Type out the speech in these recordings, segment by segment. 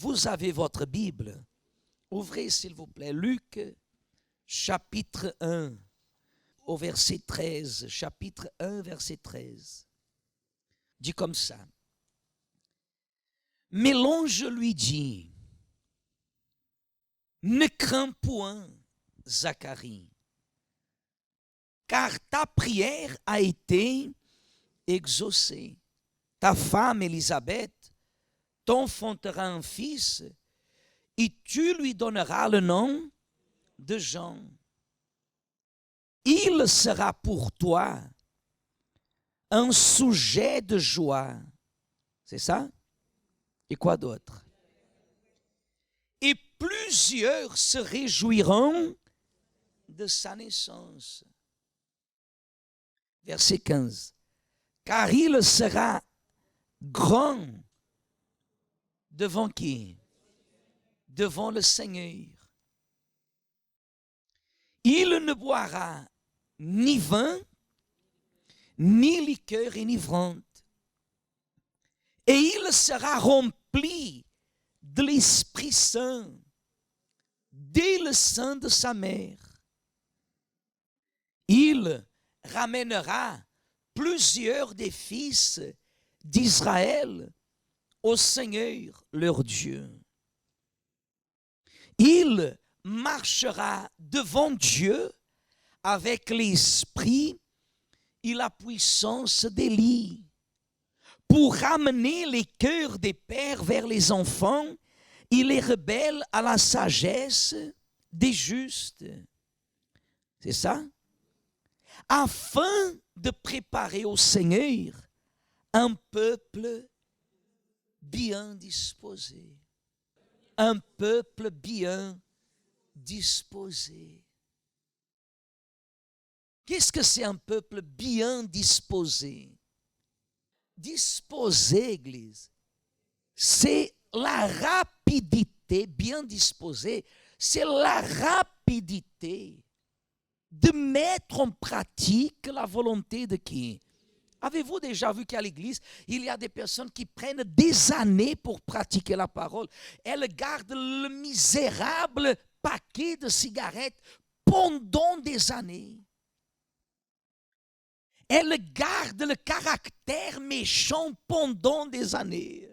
vous avez votre Bible, ouvrez s'il vous plaît Luc chapitre 1 au verset 13. Chapitre 1 verset 13. Dit comme ça. Mais l'ange lui dit, ne crains point, Zacharie, car ta prière a été exaucée. Ta femme Élisabeth t'enfantera un fils et tu lui donneras le nom de Jean. Il sera pour toi un sujet de joie. C'est ça? Et quoi d'autre? Et plusieurs se réjouiront de sa naissance. Verset 15. Car il sera grand devant qui? Devant le Seigneur. Il ne boira ni vin, ni liqueur enivrante. Et il sera rempli de l'Esprit Saint dès le sein de sa mère. Il ramènera plusieurs des fils d'Israël au Seigneur leur Dieu. Il marchera devant Dieu avec l'esprit et la puissance d'Élie pour ramener les cœurs des pères vers les enfants et les rebelles à la sagesse des justes. C'est ça? Afin de préparer au Seigneur un peuple bien disposé. Un peuple bien disposé. Qu'est-ce que c'est un peuple bien disposé? Disposé, Église, c'est la rapidité, bien disposé, c'est la rapidité de mettre en pratique la volonté de qui? Avez-vous déjà vu qu'à l'église, il y a des personnes qui prennent des années pour pratiquer la parole? Elles gardent le misérable paquet de cigarettes pendant des années. Elles gardent le caractère méchant pendant des années.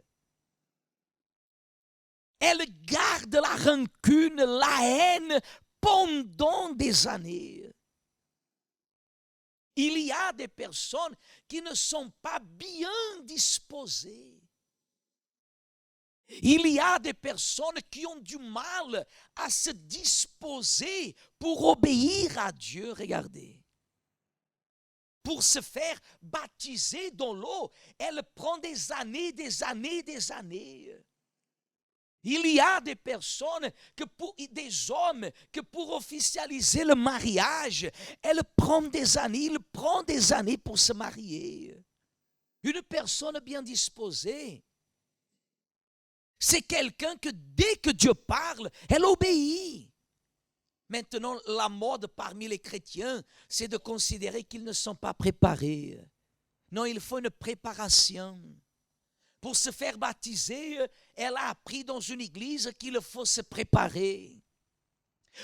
Elles gardent la rancune, la haine pendant des années. Il y a des personnes qui ne sont pas bien disposées. Il y a des personnes qui ont du mal à se disposer pour obéir à Dieu. Regardez. Pour se faire baptiser dans l'eau, elle prend des années, des années, des années. Il y a des personnes, des hommes, que pour officialiser le mariage, elles prennent des années, ils prennent des années pour se marier. Une personne bien disposée, c'est quelqu'un que dès que Dieu parle, elle obéit. Maintenant, la mode parmi les chrétiens, c'est de considérer qu'ils ne sont pas préparés. Non, il faut une préparation. Pour se faire baptiser, elle a appris dans une église qu'il faut se préparer.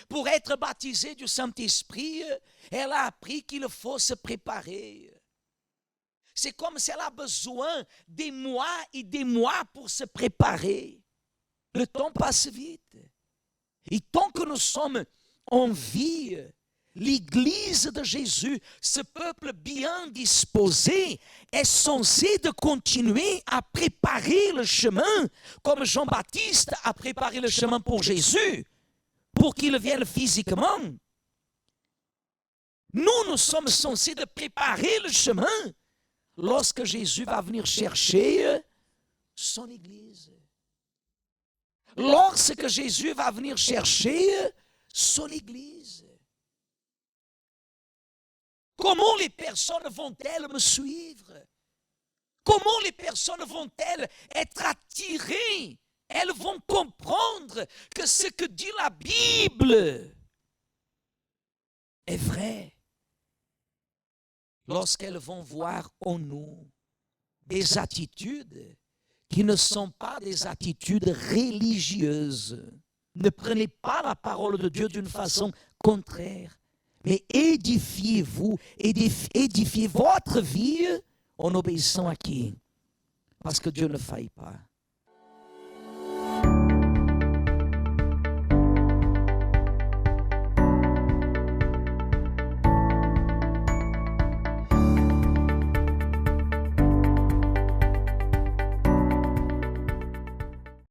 Pour être baptisée du Saint-Esprit, elle a appris qu'il faut se préparer. C'est comme si elle a besoin des mois et des mois pour se préparer. Le temps passe vite. Et tant que nous sommes en vie, l'Église de Jésus, ce peuple bien disposé, est censé de continuer à préparer le chemin, comme Jean-Baptiste a préparé le chemin pour Jésus, pour qu'il vienne physiquement. Nous sommes censés de préparer le chemin lorsque Jésus va venir chercher son Église. Lorsque Jésus va venir chercher son Église. Comment les personnes vont-elles me suivre? Comment les personnes vont-elles être attirées? Elles vont comprendre que ce que dit la Bible est vrai. Lorsqu'elles vont voir en nous des attitudes qui ne sont pas des attitudes religieuses. Ne prenez pas la parole de Dieu d'une façon contraire, mais édifiez-vous, édifiez votre vie en obéissant à qui? Parce que Dieu ne faille pas.